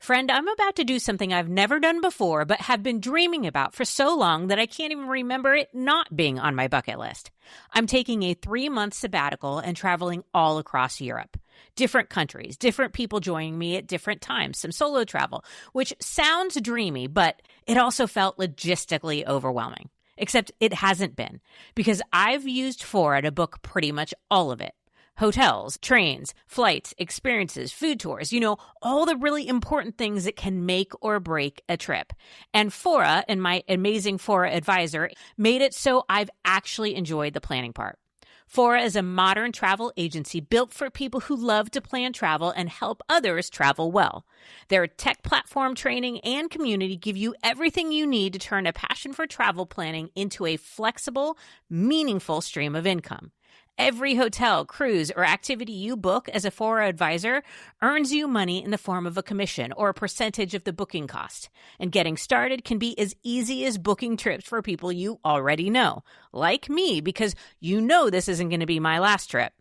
Friend, I'm about to do something I've never done before, but have been dreaming about for so long that I can't even remember it not being on my bucket list. I'm taking a 3-month sabbatical and traveling all across Europe. Different countries, different people joining me at different times, some solo travel, which sounds dreamy, but it also felt logistically overwhelming. Except it hasn't been, because I've used Fora to book pretty much all of it. Hotels, trains, flights, experiences, food tours, all the really important things that can make or break a trip. And Fora and my amazing Fora advisor made it so I've actually enjoyed the planning part. Fora is a modern travel agency built for people who love to plan travel and help others travel well. Their tech platform, training, and community give you everything you need to turn a passion for travel planning into a flexible, meaningful stream of income. Every hotel, cruise, or activity you book as a Fora advisor earns you money in the form of a commission or a percentage of the booking cost. And getting started can be as easy as booking trips for people you already know, like me, because you know this isn't going to be my last trip.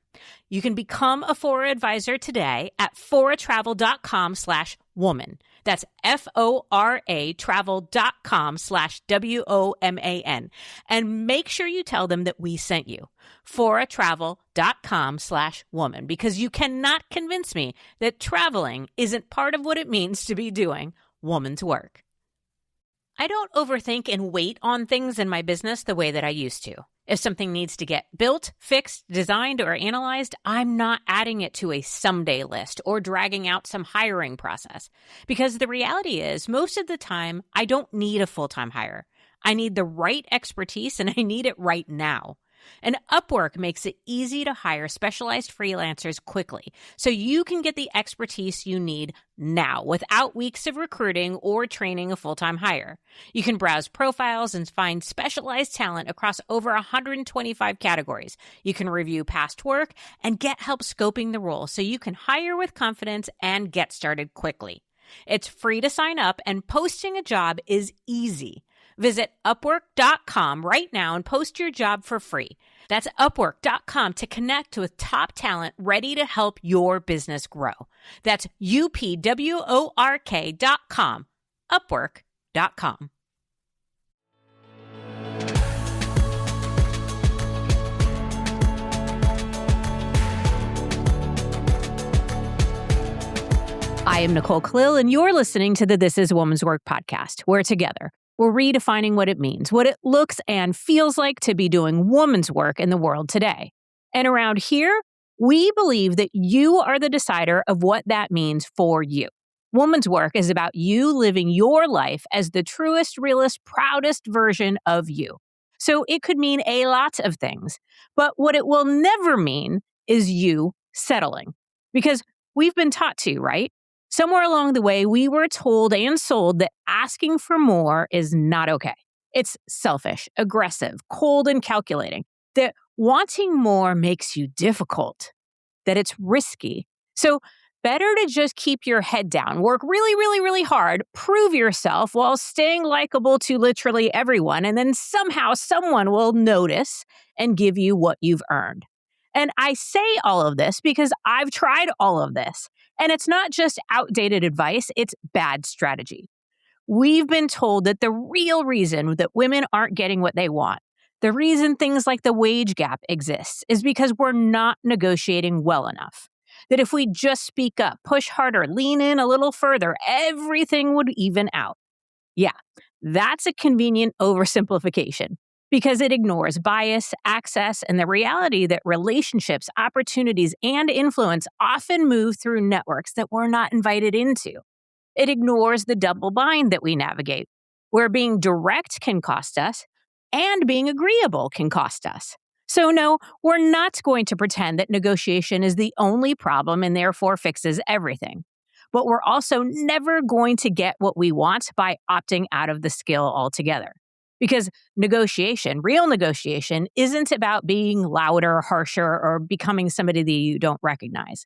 You can become a Fora advisor today at foratravel.com/woman. That's FORA travel.com/WOMAN. And make sure you tell them that we sent you. foratravel.com/woman, because you cannot convince me that traveling isn't part of what it means to be doing woman's work. I don't overthink and wait on things in my business the way that I used to. If something needs to get built, fixed, designed, or analyzed, I'm not adding it to a someday list or dragging out some hiring process. Because the reality is, most of the time, I don't need a full-time hire. I need the right expertise, and I need it right now. And Upwork makes it easy to hire specialized freelancers quickly, so you can get the expertise you need now without weeks of recruiting or training a full-time hire. You can browse profiles and find specialized talent across over 125 categories. You can review past work and get help scoping the role so you can hire with confidence and get started quickly. It's free to sign up, and posting a job is easy. Visit Upwork.com right now and post your job for free. That's Upwork.com to connect with top talent ready to help your business grow. That's UPWORK.com. Upwork.com. I am Nicole Khalil, and you're listening to the This Is Woman's Work podcast, where together we're redefining what it means, what it looks and feels like to be doing woman's work in the world today. And around here, we believe that you are the decider of what that means for you. Woman's work is about you living your life as the truest, realest, proudest version of you. So it could mean a lot of things, but what it will never mean is you settling. Because we've been taught to, right? Somewhere along the way, we were told and sold that asking for more is not okay. It's selfish, aggressive, cold, and calculating. That wanting more makes you difficult. That it's risky. So better to just keep your head down, work really, really, really hard, prove yourself while staying likable to literally everyone, and then somehow someone will notice and give you what you've earned. And I say all of this because I've tried all of this. And it's not just outdated advice, it's bad strategy. We've been told that the real reason that women aren't getting what they want, the reason things like the wage gap exists, is because we're not negotiating well enough. That if we just speak up, push harder, lean in a little further, everything would even out. Yeah, that's a convenient oversimplification, because it ignores bias, access, and the reality that relationships, opportunities, and influence often move through networks that we're not invited into. It ignores the double bind that we navigate, where being direct can cost us and being agreeable can cost us. So no, we're not going to pretend that negotiation is the only problem and therefore fixes everything. But we're also never going to get what we want by opting out of the skill altogether. Because negotiation, real negotiation, isn't about being louder, harsher, or becoming somebody that you don't recognize.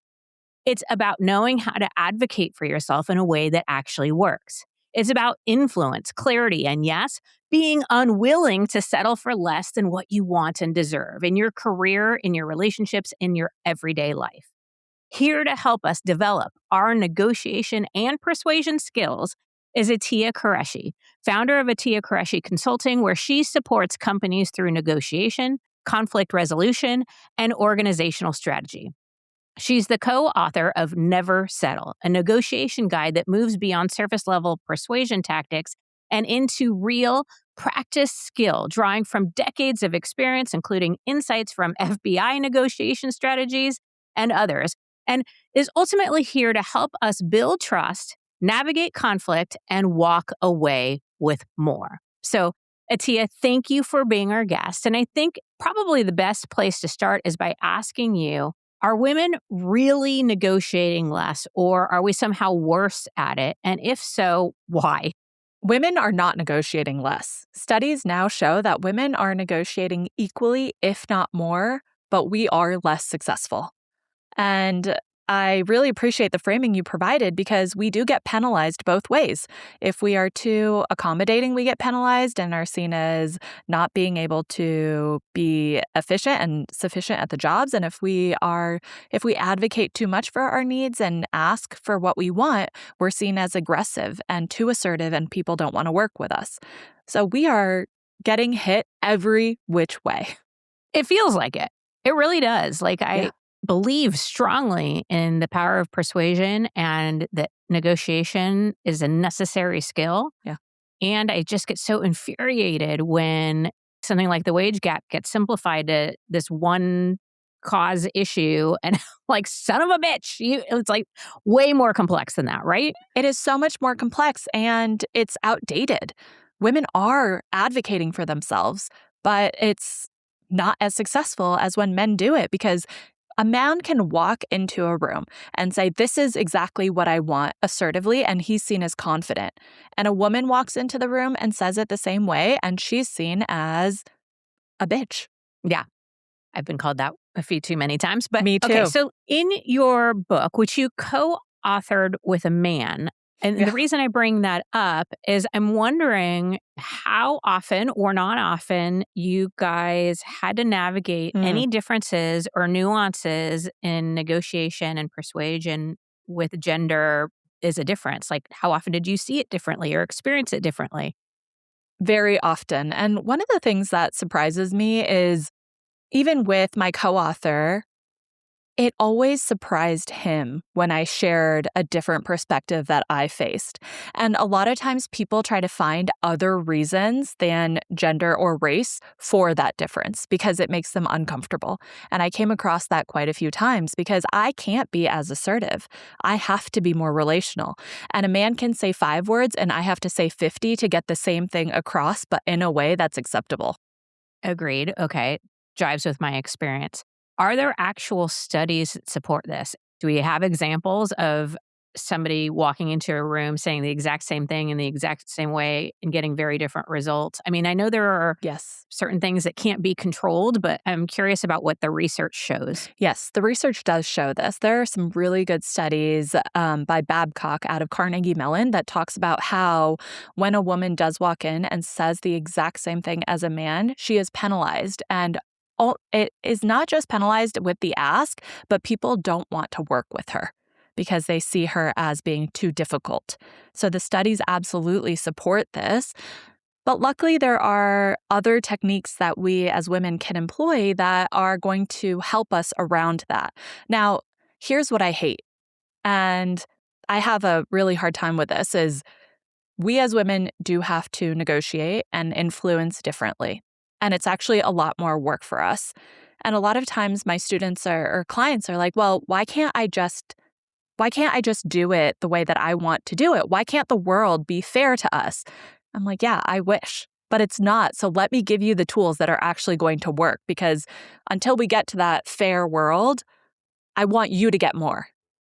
It's about knowing how to advocate for yourself in a way that actually works. It's about influence, clarity, and yes, being unwilling to settle for less than what you want and deserve in your career, in your relationships, in your everyday life. Here to help us develop our negotiation and persuasion skills is Attia Qureshi, founder of Attia Qureshi Consulting, where she supports companies through negotiation, conflict resolution, and organizational strategy. She's the co-author of Never Settle, a negotiation guide that moves beyond surface-level persuasion tactics and into real practice skill, drawing from decades of experience, including insights from FBI negotiation strategies and others, and is ultimately here to help us build trust, navigate conflict, and walk away with more. So, Attia, thank you for being our guest. And I think probably the best place to start is by asking you, are women really negotiating less, or are we somehow worse at it? And if so, why? Women are not negotiating less. Studies now show that women are negotiating equally, if not more, but we are less successful. And I really appreciate the framing you provided because we do get penalized both ways. If we are too accommodating, we get penalized and are seen as not being able to be efficient and sufficient at the jobs. And if we advocate too much for our needs and ask for what we want, we're seen as aggressive and too assertive, and people don't want to work with us. So we are getting hit every which way. It feels like it. It really does. I believe strongly in the power of persuasion and that negotiation is a necessary skill. Yeah. And I just get so infuriated when something like the wage gap gets simplified to this one cause issue and son of a bitch. It's way more complex than that, right? It is so much more complex and it's outdated. Women are advocating for themselves, but it's not as successful as when men do it because a man can walk into a room and say, this is exactly what I want assertively, and he's seen as confident. And a woman walks into the room and says it the same way, and she's seen as a bitch. Yeah. I've been called that a few too many times. But Me too. Okay, so in your book, which you co-authored with a man, and the reason I bring that up is I'm wondering how often or not often you guys had to navigate any differences or nuances in negotiation and persuasion with gender is a difference. How often did you see it differently or experience it differently? Very often. And one of the things that surprises me is even with my co-author, it always surprised him when I shared a different perspective that I faced. And a lot of times people try to find other reasons than gender or race for that difference because it makes them uncomfortable. And I came across that quite a few times because I can't be as assertive. I have to be more relational. And a man can say 5 words and I have to say 50 to get the same thing across, but in a way that's acceptable. Agreed. Okay. Jives with my experience. Are there actual studies that support this? Do we have examples of somebody walking into a room saying the exact same thing in the exact same way and getting very different results? I mean, I know there are certain things that can't be controlled, but I'm curious about what the research shows. Yes, the research does show this. There are some really good studies by Babcock out of Carnegie Mellon that talks about how when a woman does walk in and says the exact same thing as a man, she is penalized. And it is not just penalized with the ask, but people don't want to work with her because they see her as being too difficult. So the studies absolutely support this. But luckily, there are other techniques that we as women can employ that are going to help us around that. Now, here's what I hate. And I have a really hard time with this is we as women do have to negotiate and influence differently. And it's actually a lot more work for us. And a lot of times my students or clients are like, well, why can't I just do it the way that I want to do it? Why can't the world be fair to us? I'm like, yeah, I wish, but it's not. So let me give you the tools that are actually going to work because until we get to that fair world, I want you to get more.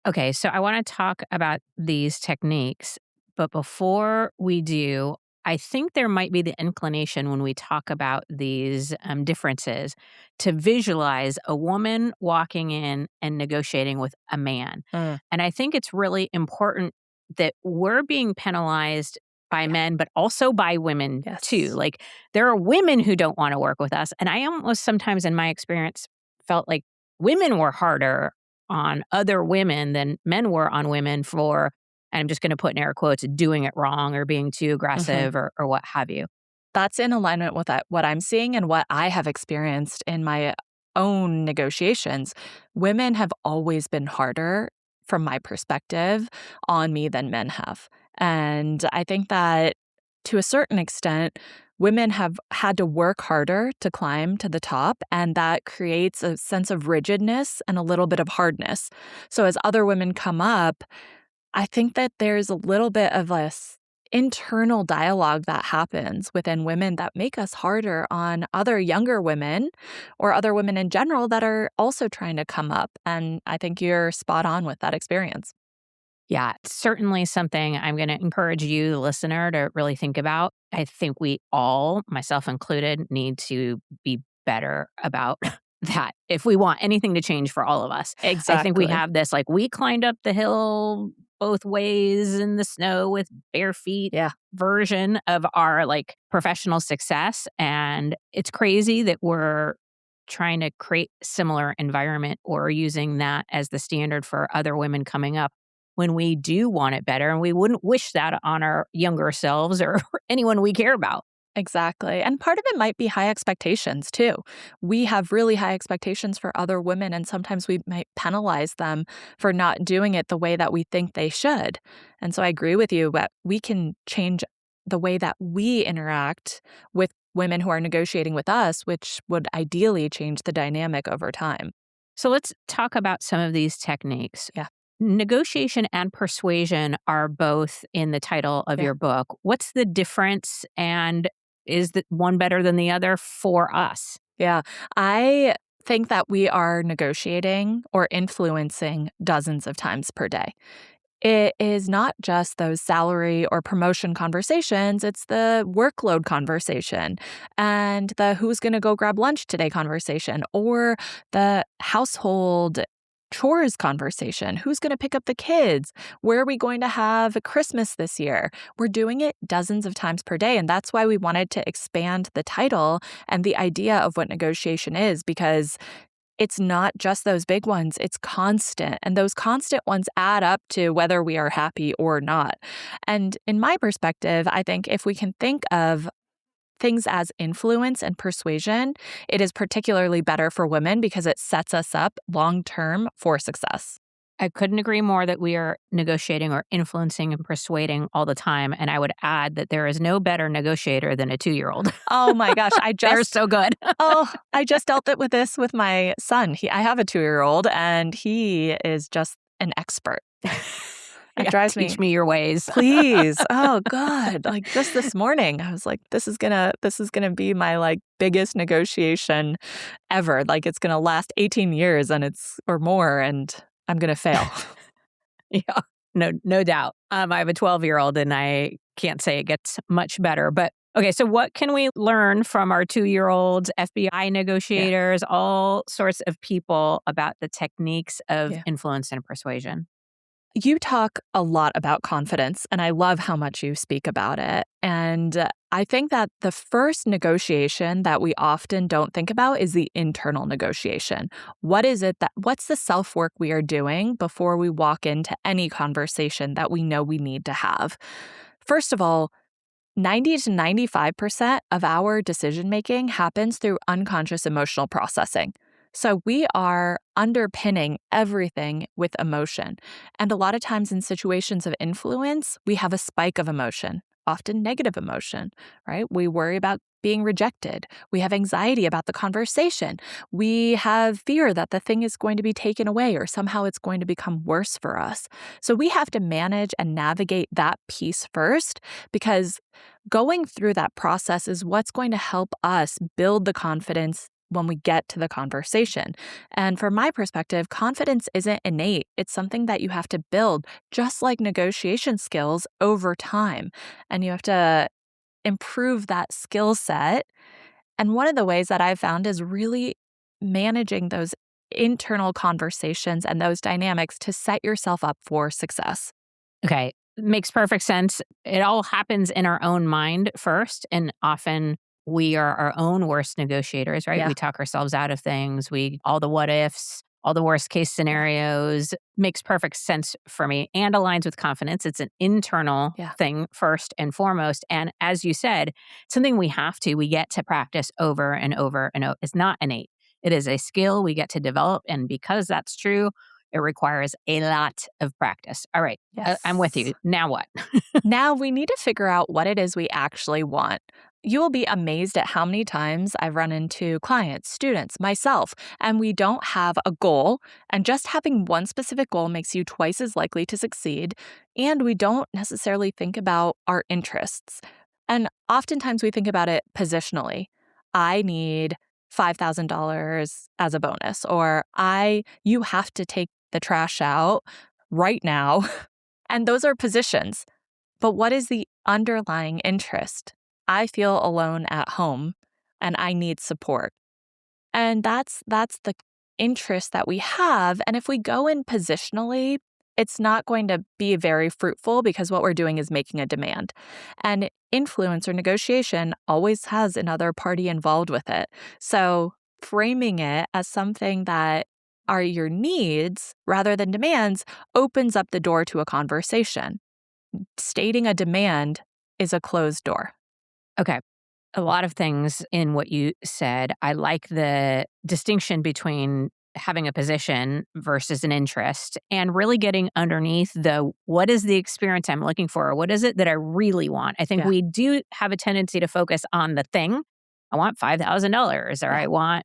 Okay, so I want to talk about these techniques, but before we do, I think there might be the inclination when we talk about these differences to visualize a woman walking in and negotiating with a man. And I think it's really important that we're being penalized by men, but also by women too. There are women who don't want to work with us. And I almost sometimes in my experience felt like women were harder on other women than men were on women for, and I'm just going to put in air quotes, doing it wrong or being too Mhm. aggressive or what have you. That's in alignment with what I'm seeing and what I have experienced in my own negotiations. Women have always been harder, from my perspective, on me than men have. And I think that to a certain extent, women have had to work harder to climb to the top, and that creates a sense of rigidness and a little bit of hardness. So as other women come up, I think that there's a little bit of internal dialogue that happens within women that make us harder on other younger women or other women in general that are also trying to come up. And I think you're spot on with that experience. Yeah, it's certainly something I'm going to encourage you, the listener, to really think about. I think we all, myself included, need to be better about that if we want anything to change for all of us. I think we Exactly. have this we climbed up the hill both ways in the snow with bare feet Yeah, version of our professional success. And it's crazy that we're trying to create similar environment or using that as the standard for other women coming up when we do want it better, and we wouldn't wish that on our younger selves or anyone we care about. exactly. And part of it might be high expectations too. We have really high expectations for other women, and sometimes we might penalize them for not doing it the way that we think they should. And so I agree with you, but we can change the way that we interact with women who are negotiating with us, which would ideally change the dynamic over time. So let's talk about some of these techniques. Yeah. Negotiation and persuasion are both in the title of Yeah. your book. What's the difference, and is the one better than the other for us? Yeah. I think that we are negotiating or influencing dozens of times per day. It is not just those salary or promotion conversations, it's the workload conversation and the who's going to go grab lunch today conversation or the household chores conversation. Who's going to pick up the kids? Where are we going to have a Christmas this year? We're doing it dozens of times per day. And that's why we wanted to expand the title and the idea of what negotiation is, because it's not just those big ones, it's constant. And those constant ones add up to whether we are happy or not. And in my perspective, I think if we can think of things as influence and persuasion, it is particularly better for women because it sets us up long term for success. I couldn't agree more that we are negotiating or influencing and persuading all the time. And I would add that there is no better negotiator than a 2-year-old. Oh my gosh, They're so good. I just dealt it with this with my son. I have a 2-year-old and he is just an expert. It Yeah, drives teach me. me your ways. Please. Oh God. Just this morning, I was like, this is gonna be my biggest negotiation ever. It's gonna last 18 years or more, and I'm gonna fail. Yeah, no doubt. I have a 12-year-old and I can't say it gets much better. But okay, so what can we learn from our 2-year-olds, FBI Yeah. negotiators, all sorts of people about the techniques of Yeah. influence and persuasion? You talk a lot about confidence, and I love how much you speak about it. And I think that the first negotiation that we often don't think about is the internal negotiation. What's the self work we are doing before we walk into any conversation that we know we need to have? First of all, 90 to 95% of our decision making happens through unconscious emotional processing. So we are underpinning everything with emotion. And a lot of times in situations of influence, we have a spike of emotion, often negative emotion, right? We worry about being rejected. We have anxiety about the conversation. We have fear that the thing is going to be taken away or somehow it's going to become worse for us. So we have to manage and navigate that piece first, because going through that process is what's going to help us build the confidence when we get to the conversation. And from my perspective, confidence isn't innate. It's something that you have to build, just like negotiation skills, over time. And you have to improve that skill set. And one of the ways that I've found is really managing those internal conversations and those dynamics to set yourself up for success. Okay, makes perfect sense. It all happens in our own mind first, and often we are our own worst negotiators, right? Yeah. We talk ourselves out of things. All the what ifs, all the worst case scenarios. Makes perfect sense for me and aligns with confidence. It's an internal thing first and foremost. And as you said, something we get to practice over and over and over. It's not innate. It is a skill we get to develop. And because that's true, it requires a lot of practice. All right. Yes. I'm with you. Now what? Now we need to figure out what it is we actually want. You will be amazed at how many times I've run into clients, students, myself, and we don't have a goal. And just having one specific goal makes you twice as likely to succeed. And we don't necessarily think about our interests. And oftentimes we think about it positionally. I need $5,000 as a bonus, or you have to take the trash out right now. And those are positions. But what is the underlying interest? I feel alone at home and I need support. And that's the interest that we have. And if we go in positionally, it's not going to be very fruitful because what we're doing is making a demand. And influence or negotiation always has another party involved with it. So framing it as something that are your needs rather than demands opens up the door to a conversation. Stating a demand is a closed door. Okay. A lot of things in what you said. I like the distinction between having a position versus an interest and really getting underneath what is the experience I'm looking for? Or what is it that I really want? I think we do have a tendency to focus on the thing. I want $5,000 or I want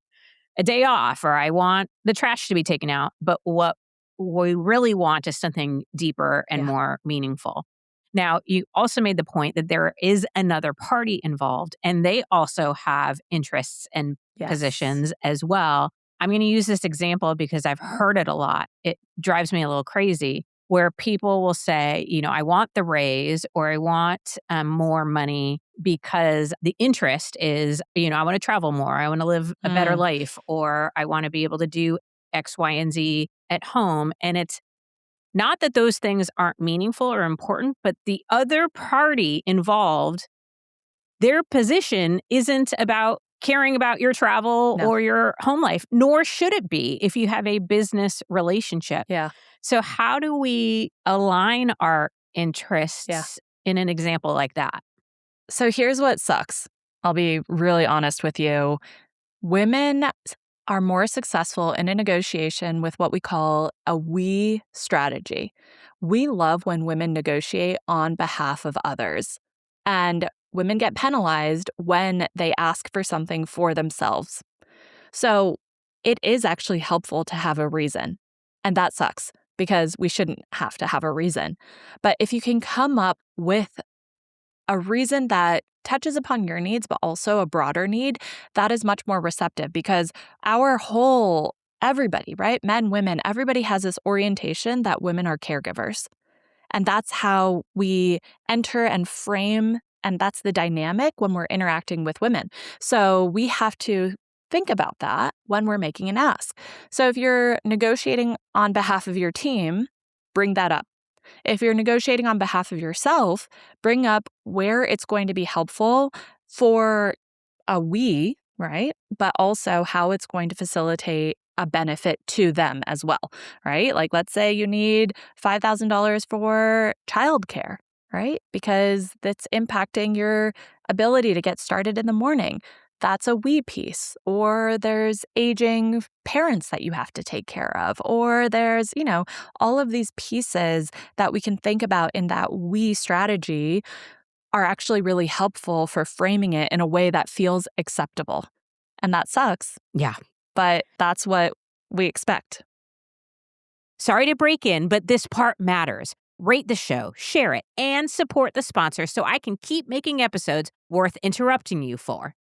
a day off or I want the trash to be taken out. But what we really want is something deeper and more meaningful. Now, you also made the point that there is another party involved and they also have interests and positions as well. I'm going to use this example because I've heard it a lot. It drives me a little crazy where people will say, I want the raise or I want more money because the interest is, I want to travel more. I want to live a better life or I want to be able to do X, Y, and Z at home. And it's not that those things aren't meaningful or important, but the other party involved, their position isn't about caring about your travel or your home life, nor should it be if you have a business relationship. Yeah. So how do we align our interests in an example like that? So here's what sucks. I'll be really honest with you. Women are more successful in a negotiation with what we call a we strategy. We love when women negotiate on behalf of others. And women get penalized when they ask for something for themselves. So it is actually helpful to have a reason. And that sucks because we shouldn't have to have a reason. But if you can come up with a reason that touches upon your needs, but also a broader need, that is much more receptive because everybody, right? Men, women, everybody has this orientation that women are caregivers. And that's how we enter and frame, and that's the dynamic when we're interacting with women. So we have to think about that when we're making an ask. So if you're negotiating on behalf of your team, bring that up. If you're negotiating on behalf of yourself, bring up where it's going to be helpful for a we, right? But also how it's going to facilitate a benefit to them as well, right? Like let's say you need $5,000 for childcare, right? Because that's impacting your ability to get started in the morning. That's a we piece. Or there's aging parents that you have to take care of. Or there's, all of these pieces that we can think about in that we strategy are actually really helpful for framing it in a way that feels acceptable. And that sucks. Yeah. But that's what we expect. Sorry to break in, but this part matters. Rate the show, share it, and support the sponsor so I can keep making episodes worth interrupting you for.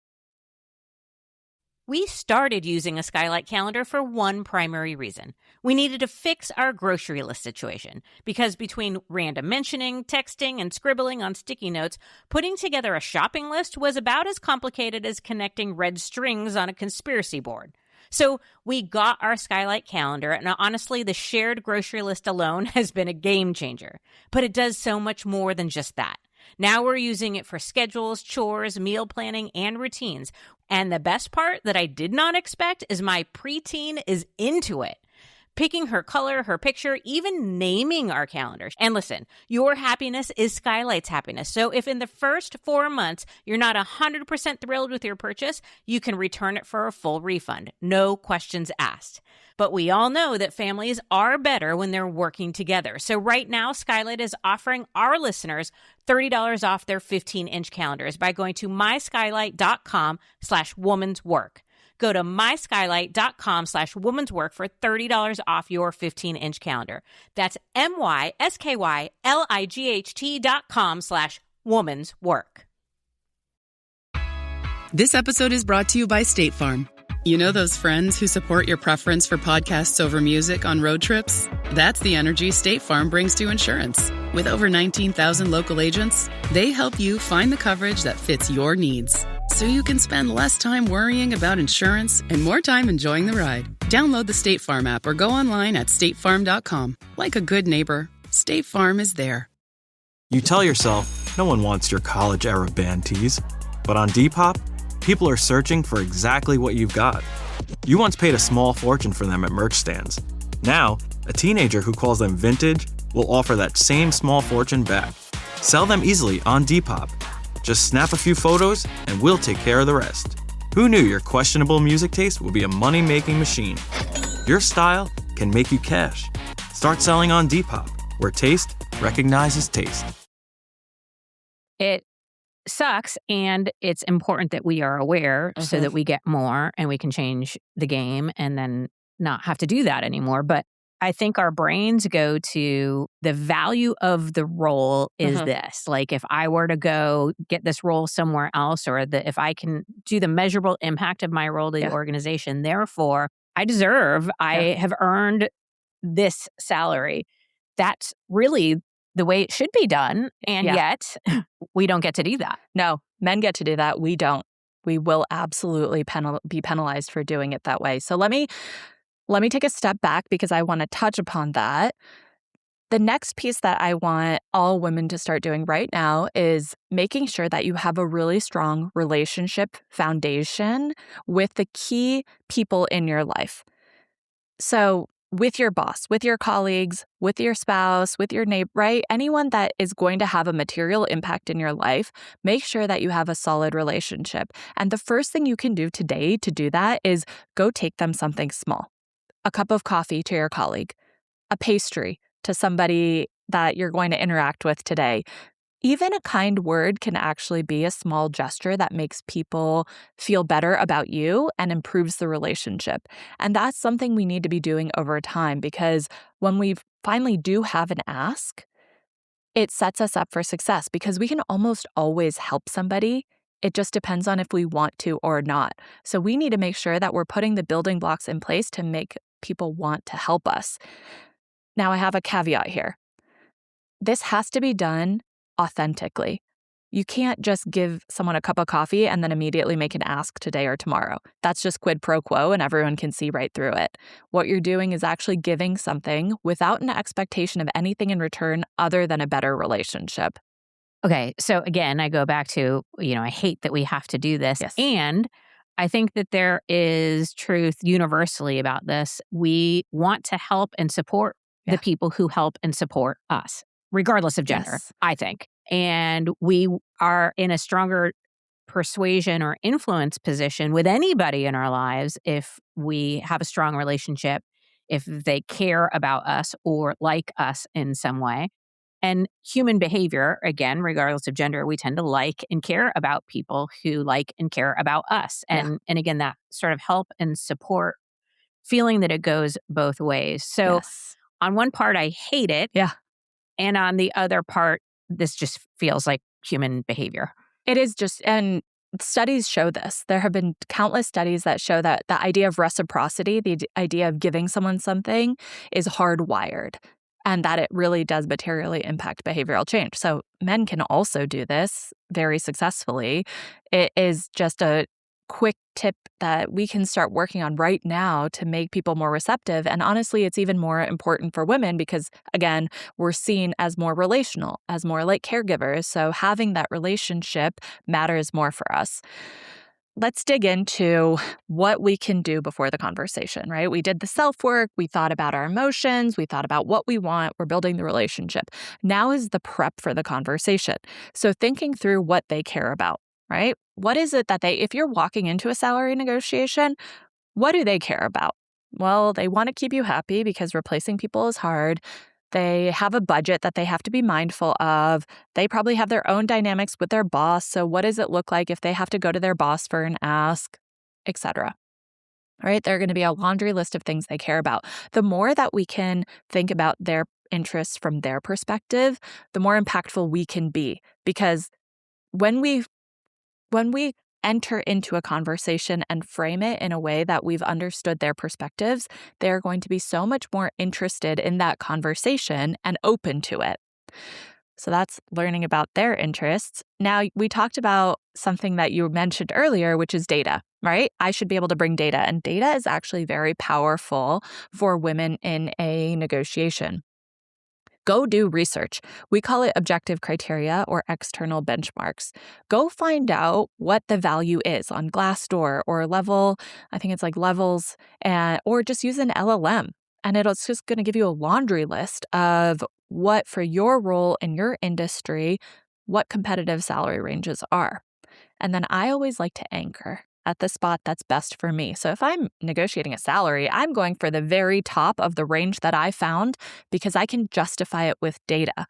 We started using a Skylight calendar for one primary reason. We needed to fix our grocery list situation because between random mentioning, texting, and scribbling on sticky notes, putting together a shopping list was about as complicated as connecting red strings on a conspiracy board. So we got our Skylight calendar, and honestly, the shared grocery list alone has been a game changer. But it does so much more than just that. Now we're using it for schedules, chores, meal planning, and routines. And the best part that I did not expect is my preteen is into it. picking her color, her picture, even naming our calendars. And listen, your happiness is Skylight's happiness. So if in the first 4 months you're not 100% thrilled with your purchase, you can return it for a full refund. No questions asked. But we all know that families are better when they're working together. So right now, Skylight is offering our listeners $30 off their 15-inch calendars by going to myskylight.com/womanswork. Go to myskylight.com/womanswork for $30 off your 15-inch calendar. That's myskylight.com/womanswork. This episode is brought to you by State Farm. You know those friends who support your preference for podcasts over music on road trips? That's the energy State Farm brings to insurance. With over 19,000 local agents, they help you find the coverage that fits your needs, so you can spend less time worrying about insurance and more time enjoying the ride. Download the State Farm app or go online at statefarm.com. Like a good neighbor, State Farm is there. You tell yourself, no one wants your college-era band tees. But on Depop, people are searching for exactly what you've got. You once paid a small fortune for them at merch stands. Now, a teenager who calls them vintage will offer that same small fortune back. Sell them easily on Depop. Just snap a few photos and we'll take care of the rest. Who knew your questionable music taste would be a money-making machine? Your style can make you cash. Start selling on Depop, where taste recognizes taste. It sucks, and it's important that we are aware so that we get more and we can change the game and then not have to do that anymore. But I think our brains go to the value of the role is this. Like if I were to go get this role somewhere else, or if I can do the measurable impact of my role to the organization, therefore I have earned this salary. That's really the way it should be done. And yet we don't get to do that. No, men get to do that. We don't. We will absolutely be penalized for doing it that way. So let me take a step back because I want to touch upon that. The next piece that I want all women to start doing right now is making sure that you have a really strong relationship foundation with the key people in your life. So with your boss, with your colleagues, with your spouse, with your neighbor, right? Anyone that is going to have a material impact in your life, make sure that you have a solid relationship. And the first thing you can do today to do that is go take them something small. A cup of coffee to your colleague, a pastry to somebody that you're going to interact with today. Even a kind word can actually be a small gesture that makes people feel better about you and improves the relationship. And that's something we need to be doing over time, because when we finally do have an ask, it sets us up for success because we can almost always help somebody. It just depends on if we want to or not. So we need to make sure that we're putting the building blocks in place to make people want to help us. Now, I have a caveat here. This has to be done authentically. You can't just give someone a cup of coffee and then immediately make an ask today or tomorrow. That's just quid pro quo and everyone can see right through it. What you're doing is actually giving something without an expectation of anything in return other than a better relationship. Okay, so again, I go back to, I hate that we have to do this. Yes. And I think that there is truth universally about this. We want to help and support the people who help and support us, regardless of gender, I think. And we are in a stronger persuasion or influence position with anybody in our lives if we have a strong relationship, if they care about us or like us in some way. And human behavior, again, regardless of gender, we tend to like and care about people who like and care about us. And again, that sort of help and support feeling that it goes both ways. So on one part, I hate it. Yeah. And on the other part, this just feels like human behavior. It is just, and studies show this. There have been countless studies that show that the idea of reciprocity, the idea of giving someone something, is hardwired, and that it really does materially impact behavioral change. So men can also do this very successfully. It is just a quick tip that we can start working on right now to make people more receptive. And honestly, it's even more important for women because, again, we're seen as more relational, as more like caregivers. So having that relationship matters more for us. let's dig into what we can do before the conversation, right? We did the self-work. We thought about our emotions. We thought about what we want. We're building the relationship. Now is the prep for the conversation. So thinking through what they care about, right? What is it that if you're walking into a salary negotiation, what do they care about? Well, they want to keep you happy because replacing people is hard. They have a budget that they have to be mindful of. They probably have their own dynamics with their boss. So what does it look like if they have to go to their boss for an ask, etc. All right, there are going to be a laundry list of things they care about. The more that we can think about their interests from their perspective, the more impactful we can be. Because when we enter into a conversation and frame it in a way that we've understood their perspectives, they're going to be so much more interested in that conversation and open to it. So that's learning about their interests. Now, we talked about something that you mentioned earlier, which is data, right? I should be able to bring data, and data is actually very powerful for women in a negotiation. Go do research. We call it objective criteria or external benchmarks. Go find out what the value is on Glassdoor or Level, I think it's like Levels, or just use an LLM. And it's just going to give you a laundry list of what, for your role in your industry, what competitive salary ranges are. And then I always like to anchor at the spot that's best for me. So if I'm negotiating a salary, I'm going for the very top of the range that I found because I can justify it with data.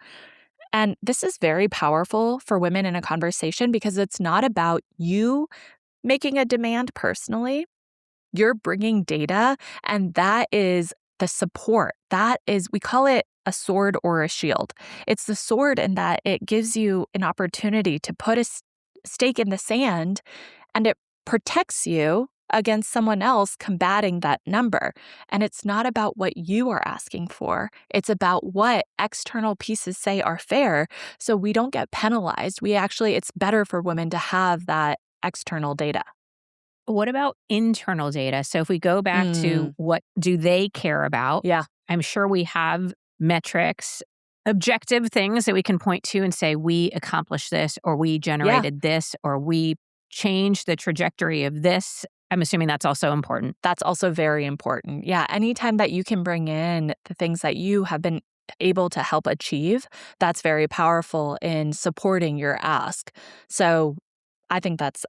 And this is very powerful for women in a conversation because it's not about you making a demand personally. You're bringing data, and that is the support. That is, we call it a sword or a shield. It's the sword in that it gives you an opportunity to put a stake in the sand, and it protects you against someone else combating that number. And it's not about what you are asking for. It's about what external pieces say are fair, so we don't get penalized. It's better for women to have that external data. What about internal data? So if we go back to what do they care about? Yeah. I'm sure we have metrics, objective things that we can point to and say, we accomplished this, or we generated this, or we changed the trajectory of this. I'm assuming that's also important. That's also very important. Yeah. Anytime that you can bring in the things that you have been able to help achieve, that's very powerful in supporting your ask. So I think that's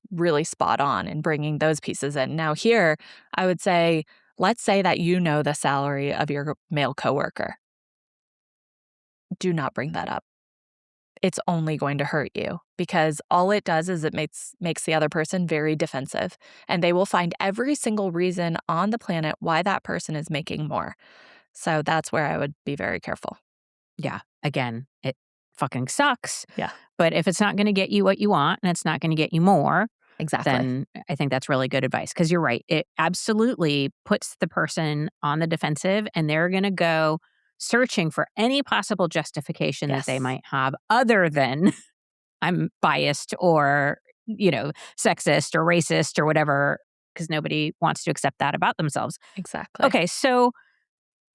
really spot on in bringing those pieces in. Now here, I would say, let's say that you know the salary of your male coworker. Do not bring that up. It's only going to hurt you because all it does is it makes the other person very defensive, and they will find every single reason on the planet why that person is making more. So that's where I would be very careful. Yeah. Again, it fucking sucks. Yeah. But if it's not going to get you what you want and it's not going to get you more, exactly, then I think that's really good advice, because you're right. It absolutely puts the person on the defensive, and they're going to go searching for any possible justification that they might have other than I'm biased or, sexist or racist or whatever, because nobody wants to accept that about themselves. Exactly. Okay, so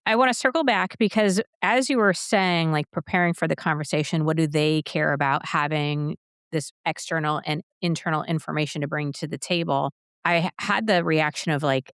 I want to circle back because as you were saying, like preparing for the conversation, what do they care about having this external and internal information to bring to the table? I had the reaction of like,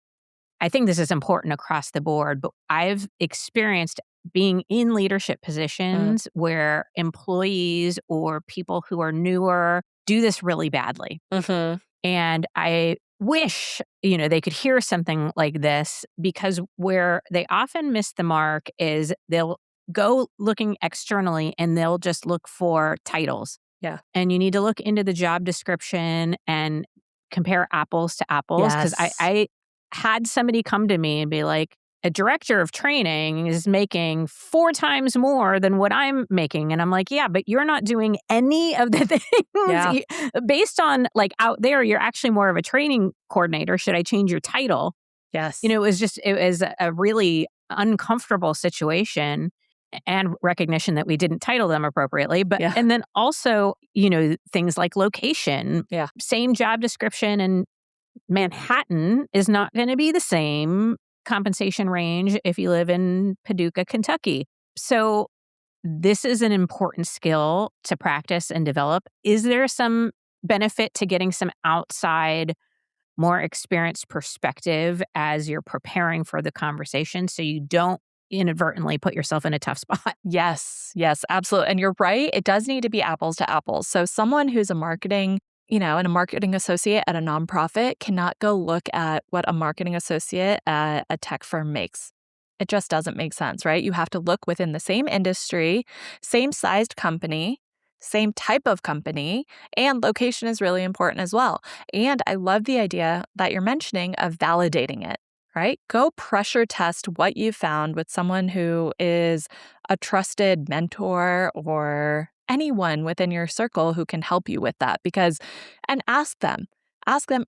I think this is important across the board, but I've experienced being in leadership positions where employees or people who are newer do this really badly. Mm-hmm. And I wish, they could hear something like this, because where they often miss the mark is they'll go looking externally and they'll just look for titles. Yeah. And you need to look into the job description and compare apples to apples. Because I had somebody come to me and be like, a director of training is making 4 times more than what I'm making. And I'm like, yeah, but you're not doing any of the things. Yeah. Based on like out there, you're actually more of a training coordinator. Should I change your title? Yes. It was a really uncomfortable situation, and recognition that we didn't title them appropriately. But, and then also, things like location, same job description, and Manhattan is not going to be the same compensation range if you live in Paducah, Kentucky. So this is an important skill to practice and develop. Is there some benefit to getting some outside, more experienced perspective as you're preparing for the conversation so you don't inadvertently put yourself in a tough spot. Yes, yes, absolutely. And you're right. It does need to be apples to apples. So someone who's a marketing, and a marketing associate at a nonprofit cannot go look at what a marketing associate at a tech firm makes. It just doesn't make sense, right? You have to look within the same industry, same sized company, same type of company, and location is really important as well. And I love the idea that you're mentioning of validating it, right? Go pressure test what you found with someone who is a trusted mentor or anyone within your circle who can help you with that and ask them,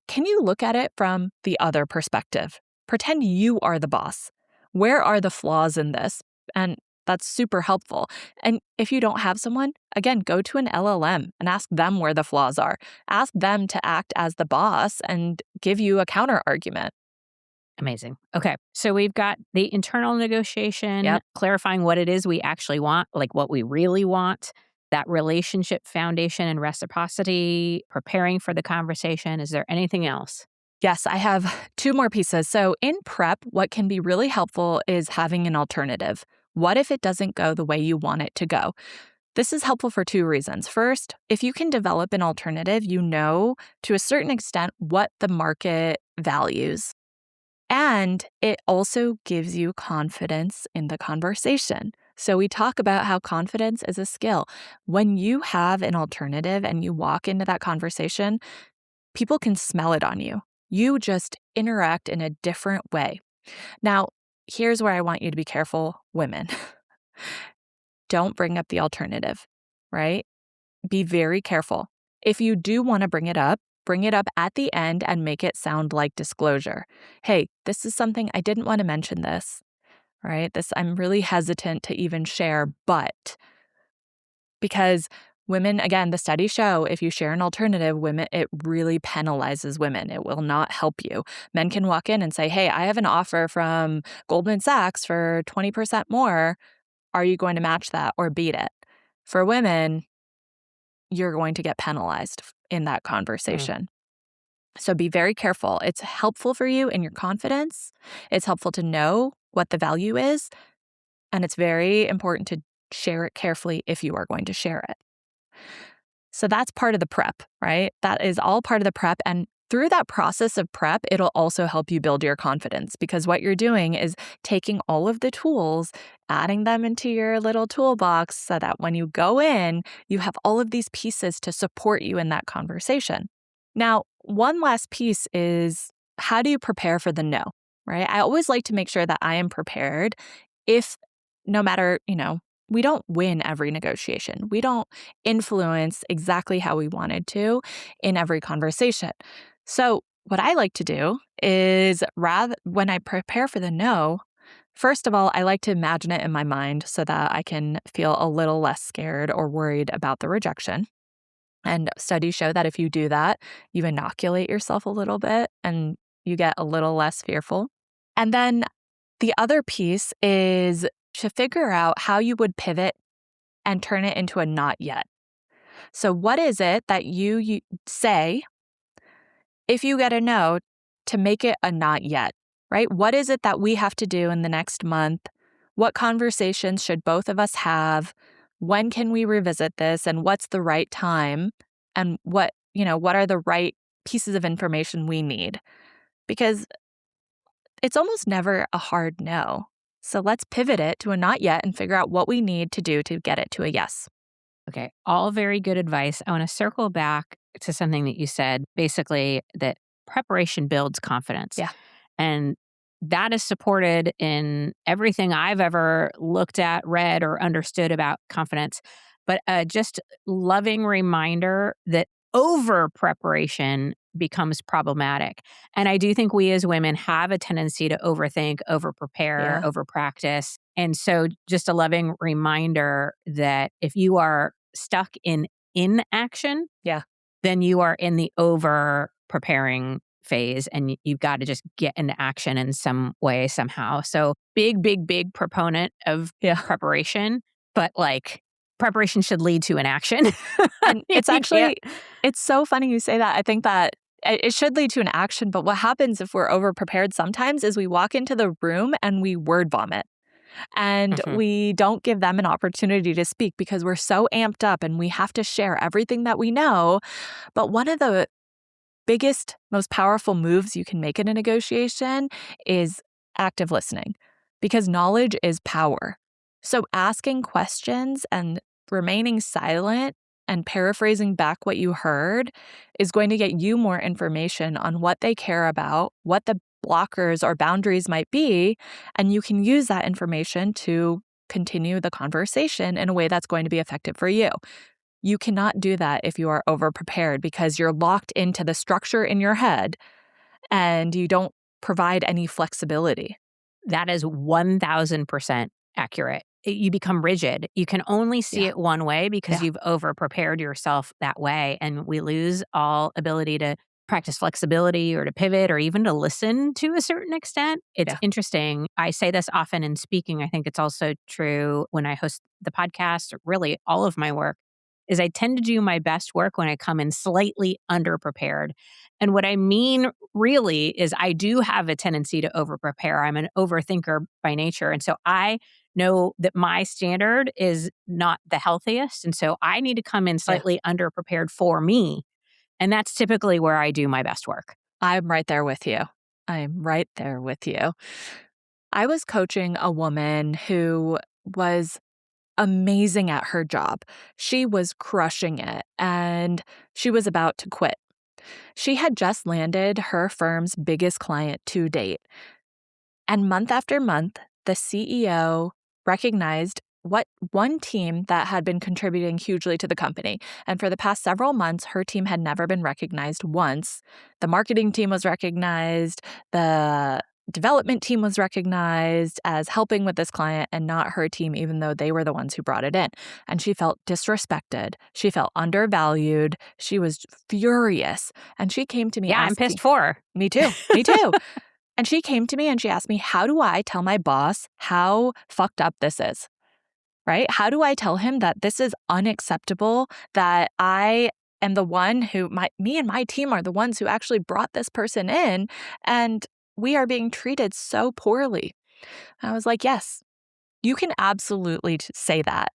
can you look at it from the other perspective? Pretend you are the boss. Where are the flaws in this? And that's super helpful. And if you don't have someone, again, go to an LLM and ask them where the flaws are. Ask them to act as the boss and give you a counter argument. Amazing. Okay. So we've got the internal negotiation, Yep. clarifying what it is we actually want, like what we really want, that relationship foundation and reciprocity, preparing for the conversation. Is there anything else? Yes, I have two more pieces. So in prep, what can be really helpful is having an alternative. What if it doesn't go the way you want it to go? This is helpful for two reasons. First, if you can develop an alternative, you know to a certain extent what the market values. And it also gives you confidence in the conversation. So we talk about how confidence is a skill. When you have an alternative and you walk into that conversation, people can smell it on you. You just interact in a different way. Now, here's where I want you to be careful, women. Don't bring up the alternative, right? Be very careful. If you do want to bring it up at the end and make it sound like disclosure. Hey, this is something I didn't want to mention this, right? I'm really hesitant to even share, but because women, again, the studies show if you share an alternative, it really penalizes women. It will not help you. Men can walk in and say, hey, I have an offer from Goldman Sachs for 20% more. Are you going to match that or beat it? For women, you're going to get penalized in that conversation. So be very careful. It's helpful for you in your confidence. It's helpful to know what the value is. And it's very important to share it carefully if you are going to share it. So that's part of the prep, right? That is all part of the prep. And through that process of prep, it'll also help you build your confidence because what you're doing is taking all of the tools, adding them into your little toolbox so that when you go in, you have all of these pieces to support you in that conversation. Now, one last piece is how do you prepare for the no, right? I always like to make sure that I am prepared if no matter, we don't win every negotiation. We don't influence exactly how we wanted to in every conversation. So what I like to do is when I prepare for the no, first of all, I like to imagine it in my mind so that I can feel a little less scared or worried about the rejection. And studies show that if you do that, you inoculate yourself a little bit and you get a little less fearful. And then the other piece is to figure out how you would pivot and turn it into a not yet. So what is it that you say if you get a no to make it a not yet, right? What is it that we have to do in the next month? What conversations should both of us have? When can we revisit this? And what's the right time? And what are the right pieces of information we need? Because it's almost never a hard no. So let's pivot it to a not yet and figure out what we need to do to get it to a yes. Okay, all very good advice. I want to circle back to something that you said, basically that preparation builds confidence. Yeah. And that is supported in everything I've ever looked at, read, or understood about confidence. But just loving reminder that over preparation becomes problematic. And I do think we as women have a tendency to overthink, over prepare, over practice. And so just a loving reminder that if you are stuck in inaction, then you are in the over preparing phase and you've got to just get into action in some way, somehow. So big proponent of preparation, but preparation should lead to an action. And it's so funny you say that. I think that it should lead to an action, but what happens if we're over-prepared sometimes is we walk into the room and we word vomit. And we don't give them an opportunity to speak because we're so amped up and we have to share everything that we know. But one of the biggest, most powerful moves you can make in a negotiation is active listening, because knowledge is power. So asking questions and remaining silent and paraphrasing back what you heard is going to get you more information on what they care about, what the blockers or boundaries might be, and you can use that information to continue the conversation in a way that's going to be effective for you. You cannot do that if you are over-prepared because you're locked into the structure in your head and you don't provide any flexibility. That is 1,000% accurate. You become rigid. You can only see it one way because you've over-prepared yourself that way, and we lose all ability to practice flexibility or to pivot or even to listen to a certain extent. It's interesting. I say this often in speaking. I think it's also true when I host the podcast, or really all of my work, is I tend to do my best work when I come in slightly underprepared. And what I mean really is I do have a tendency to over-prepare. I'm an overthinker by nature. And so I know that my standard is not the healthiest. And so I need to come in slightly underprepared for me. And that's typically where I do my best work. I'm right there with you. I was coaching a woman who was amazing at her job. She was crushing it, and she was about to quit. She had just landed her firm's biggest client to date. And month after month, the CEO recognized what one team that had been contributing hugely to the company. And for the past several months, her team had never been recognized once. The marketing team was recognized, the development team was recognized as helping with this client and not her team, even though they were the ones who brought it in. And she felt disrespected. She felt undervalued. She was furious. And she came to me I'm pissed for her. Me too. And she came to me and she asked me, how do I tell my boss how fucked up this is? Right? How do I tell him that this is unacceptable, that I am the one who, me and my team are the ones who actually brought this person in, and we are being treated so poorly? I was like, yes, you can absolutely say that.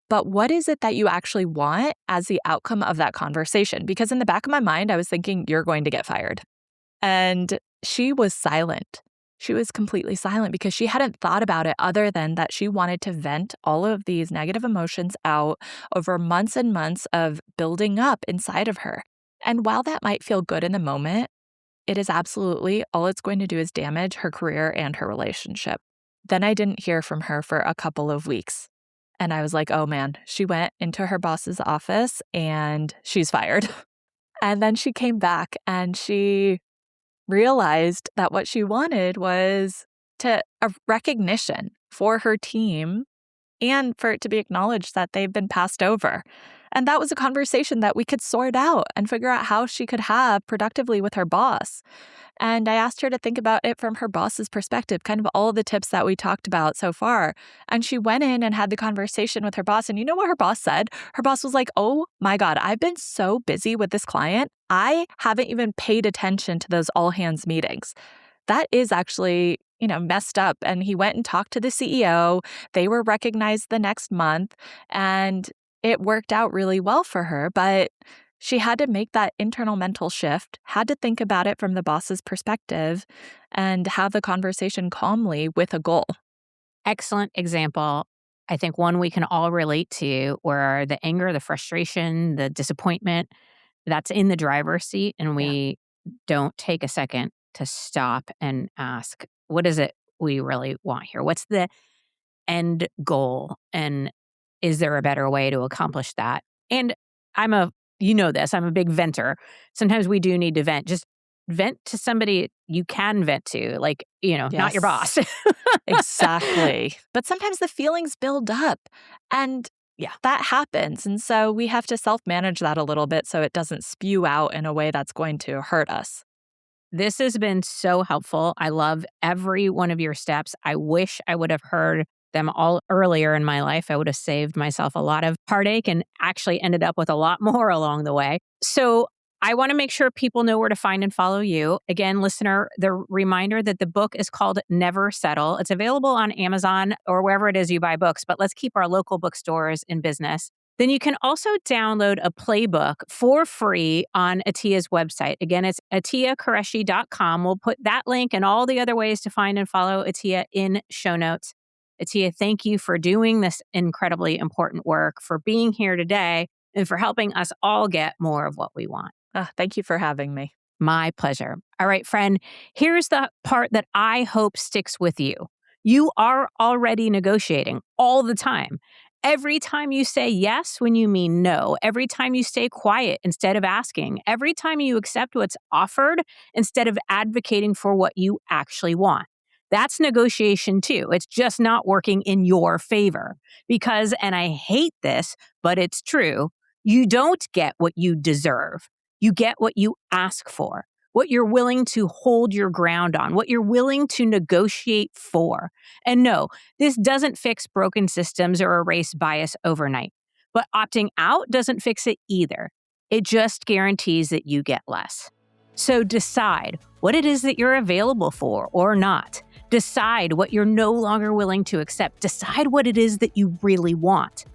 But what is it that you actually want as the outcome of that conversation? Because in the back of my mind, I was thinking, you're going to get fired. And she was silent. She was completely silent because she hadn't thought about it other than that she wanted to vent all of these negative emotions out over months and months of building up inside of her. And while that might feel good in the moment, it is absolutely, all it's going to do is damage her career and her relationship. Then I didn't hear from her for a couple of weeks. And I was like, oh man, she went into her boss's office and she's fired. And then she came back and she realized that what she wanted was a recognition for her team and for it to be acknowledged that they've been passed over. And that was a conversation that we could sort out and figure out how she could have productively with her boss. And I asked her to think about it from her boss's perspective, kind of all of the tips that we talked about so far. And she went in and had the conversation with her boss. And you know what her boss said? Her boss was like, oh my God, I've been so busy with this client. I haven't even paid attention to those all hands meetings. That is actually, messed up. And he went and talked to the CEO. They were recognized the next month and it worked out really well for her. But she had to make that internal mental shift, had to think about it from the boss's perspective, and have the conversation calmly with a goal. Excellent example. I think one we can all relate to, where the anger, the frustration, the disappointment, that's in the driver's seat, and we don't take a second to stop and ask, what is it we really want here? What's the end goal? And is there a better way to accomplish that? And I'm a big venter. Sometimes we do need to vent. Just vent to somebody you can vent to, not your boss. Exactly. But sometimes the feelings build up and that happens. And so we have to self-manage that a little bit so it doesn't spew out in a way that's going to hurt us. This has been so helpful. I love every one of your steps. I wish I would have heard them all earlier in my life, I would have saved myself a lot of heartache and actually ended up with a lot more along the way. So I want to make sure people know where to find and follow you. Again, listener, the reminder that the book is called Never Settle. It's available on Amazon or wherever it is you buy books, but let's keep our local bookstores in business. Then you can also download a playbook for free on Attia's website. Again, it's attiaqureshi.com. We'll put that link and all the other ways to find and follow Attia in show notes. Attia, thank you for doing this incredibly important work, for being here today, and for helping us all get more of what we want. Thank you for having me. My pleasure. All right, friend, here's the part that I hope sticks with you. You are already negotiating all the time. Every time you say yes when you mean no, every time you stay quiet instead of asking, every time you accept what's offered instead of advocating for what you actually want. That's negotiation too. It's just not working in your favor. Because, and I hate this, but it's true, you don't get what you deserve. You get what you ask for, what you're willing to hold your ground on, what you're willing to negotiate for. And no, this doesn't fix broken systems or erase bias overnight. But opting out doesn't fix it either. It just guarantees that you get less. So decide what it is that you're available for or not. Decide what you're no longer willing to accept. Decide what it is that you really want.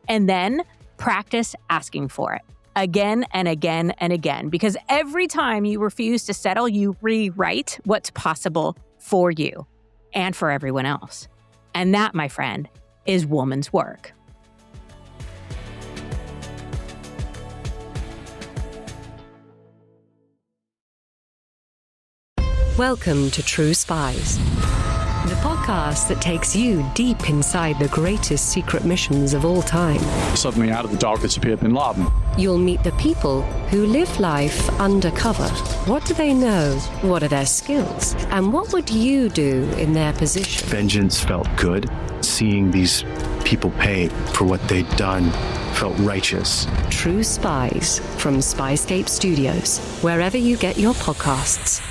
And then practice asking for it. Again and again and again, because every time you refuse to settle, you rewrite what's possible for you and for everyone else. And that, my friend, is woman's work. Welcome to True Spies, the podcast that takes you deep inside the greatest secret missions of all time. Suddenly, out of the darkness appeared Bin Laden. You'll meet the people who live life undercover. What do they know? What are their skills? And what would you do in their position? Vengeance felt good. Seeing these people pay for what they'd done felt righteous. True Spies from Spyscape Studios, wherever you get your podcasts.